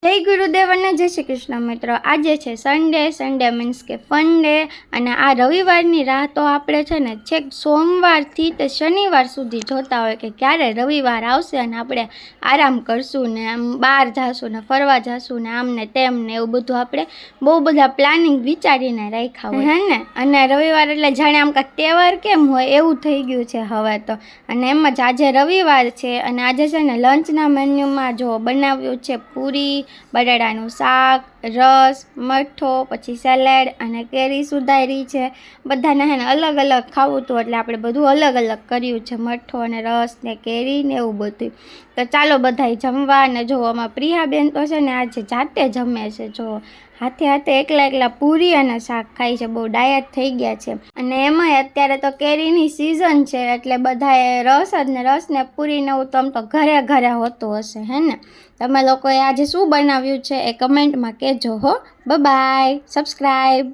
જય ગુરુદેવ અને જય શ્રી કૃષ્ણ મિત્રો। આજે છે સન્ડે મીન્સ કે ફન ડે અને આ રવિવારની રાહ તો આપણે છે ને છેક સોમવારથી તે શનિવાર સુધી જોતા હોય કે ક્યારે રવિવાર આવશે અને આપણે આરામ કરશું ને આમ બહાર જઈશું ને ફરવા જઈશું ને આમ ને તેમ ને એવું બધું આપણે બહુ બધા પ્લાનિંગ વિચારીને રાખ્યા હોય હે ને। અને રવિવાર એટલે જાણે આમ કાંઈક તહેવાર કેમ હોય એવું થઈ ગયું છે હવે તો। અને એમ જ આજે રવિવાર છે અને આજે છે ને લંચના મેન્યુમાં જો બનાવ્યું છે પૂરી, બટાટાનું શાક, રસ, મઠો, પછી સેલેડ અને કેરી સુધારી છે। બધાને હે ને અલગ અલગ ખાવું હતું એટલે આપણે બધું અલગ અલગ કર્યું છે, મઠો અને રસ ને કેરી ને એવું બધું। તો ચાલો બધાય જમવા। અને જો આમાં પ્રિયાબેન તો છે ને આજે જાતે જમે છે, જો હાથે હાથે એકલા પૂરી અને શાક ખાય છે, બહુ ડાયટ થઈ ગયા છે। અને એમાંય અત્યારે તો કેરીની સિઝન છે એટલે બધાએ રસ ને પૂરી ને એવું તો આમ તો ઘરે ઘરે હોતું હશે હે ને। તમે લોકોએ આજે શું બનાવ્યું છે એ કમેન્ટમાં કહેજો હો। Bye, subscribe.